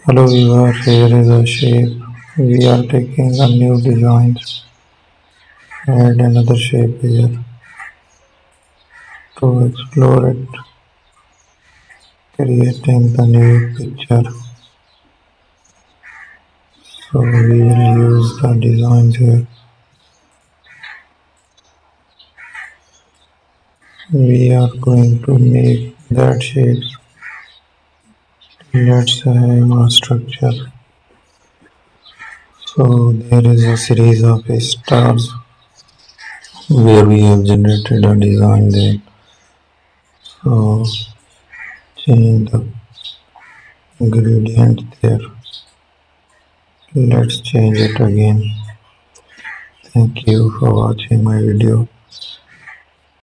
Hello viewer, here is a shape. We are taking a new design. Add another shape here to explore it, creating the new picture. So we will use the designs here. We are going to make that shapes. Let's have a structure. So there is a series of stars where we have generated a design there. So change the gradient there. Let's change it again. Thank you for watching my video.